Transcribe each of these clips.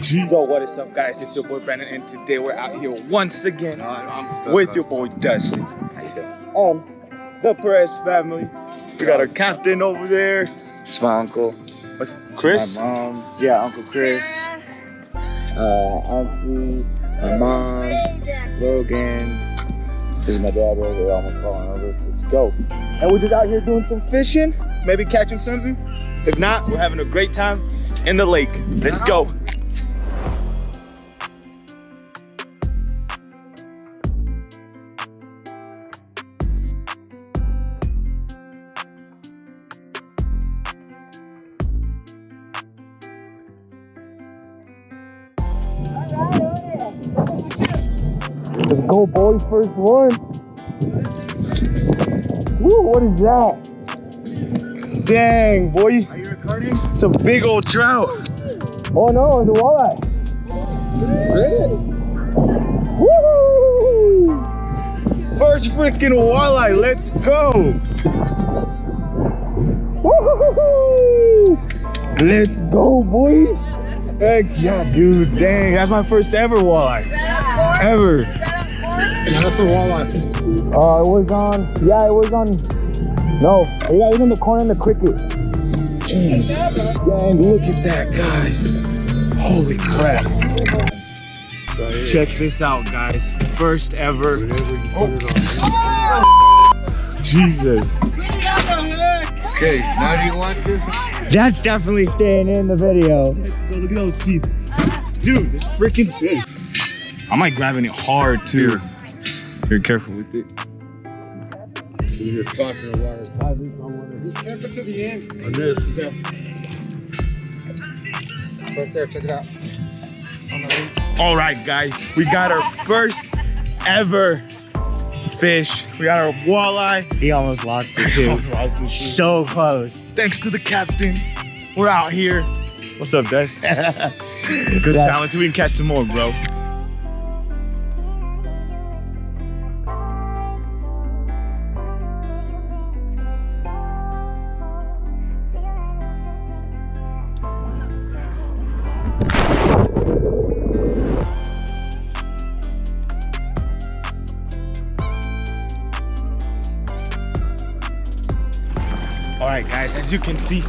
Yo, what is up, guys? It's your boy Brandon, and today we're out here once again with your boy Dustin and the Perez family. We got our captain over there. It's my uncle. What's Chris? My mom. Yeah, Uncle Chris. Auntie, my mom, Logan. This is my dad over there, almost falling over. Let's go. And we're just out here doing some fishing, maybe catching something. If not, we're having a great time in the lake. Let's go. Let's go, boys. First one. Woo, what is that? Dang, boy. Are you recording? It's a big old trout. Oh no, it's a walleye. Really? Woo! First freaking walleye. Let's go. Woo! Let's go, boys. Heck yeah, dude. Dang, that's my first ever walleye. Ever. Yeah, that's a walleye. It was on. Yeah, it was on. No, yeah, it was on the corner in the cricket. Jeez. Dang, look at that, guys. Holy crap. Check this out, guys. First ever. Jesus. Okay, now do you want to? That's definitely staying in the video. Look at those teeth. Dude, this freaking fish. I might grabbing it hard too. Be careful with it. You're talking about it. Just camp it to the end. On this. Yeah. Right there, check it out. All right, guys, we got our first ever fish. We got our walleye. He almost lost it too. So close. Thanks to the captain. We're out here. What's up, Dust? Good time. Let's see if we can catch some more, bro. Alright guys, as you can see,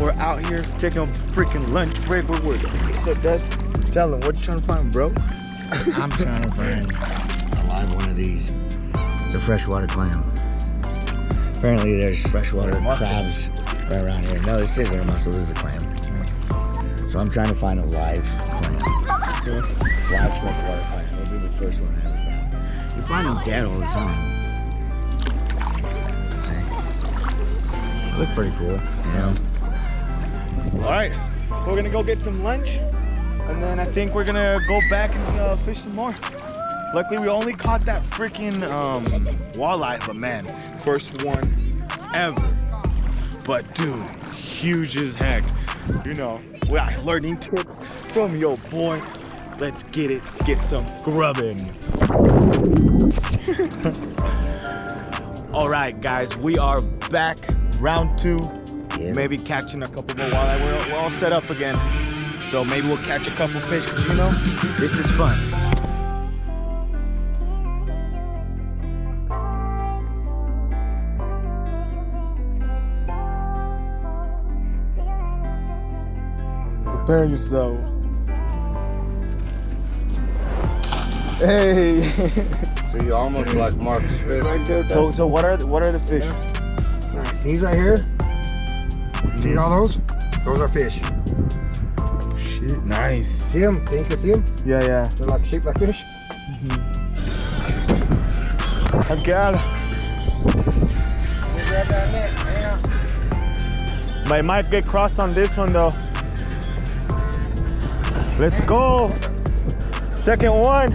we're out here taking a freaking lunch break. What's up, Dust? Tell them, what you trying to find, bro? I'm trying to find a live one of these. It's a freshwater clam. Apparently there's freshwater crabs right around here. No, this isn't a mussel, this is a clam. So I'm trying to find a live clam. Live freshwater clam. It'll be the first one I ever found. You find them dead all the time. They look pretty cool, you know. All right, we're gonna go get some lunch, and then I think we're gonna go back and fish some more. Luckily, we only caught that freaking walleye, but man, first one ever. But dude, huge as heck. You know, we're learning tips from your boy. Let's get it, get some grubbing. All right, guys, we are back. Round 2, maybe catching a couple more walleye. We're all set up again, so maybe we'll catch a couple fish, because you know, this is fun. Prepare yourself. Hey. So you almost like Mark's fish right there. So what are the fish? These right here, see all those? Those are fish. Shit, nice. See them? Can you see them? Yeah, yeah. They're like shaped like fish. I got it. Grab that net, man. I might get crossed on this one though. Let's go. Second one.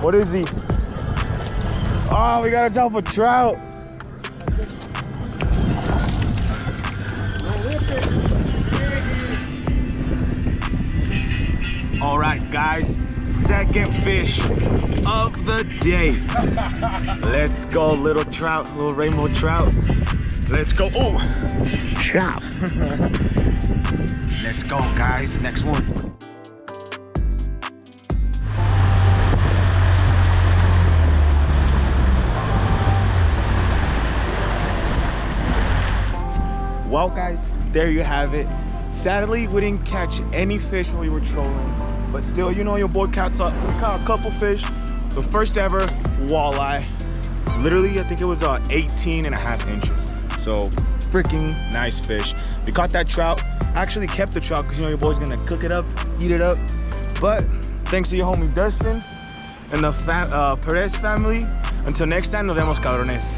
What is he? Oh, we got ourselves a trout. All right, guys, second fish of the day. Let's go, little trout, little rainbow trout. Let's go. Oh, Trout. let's go, guys. Next one. Well, guys, there you have it. Sadly, we didn't catch any fish when we were trolling, but still, you know, your boy caught a couple fish. The first ever walleye. Literally, I think it was 18.5 inches. So freaking nice fish. We caught that trout. I actually kept the trout because, you know, your boy's gonna cook it up, eat it up. But thanks to your homie Dustin and the Perez family. Until next time, nos vemos, cabrones.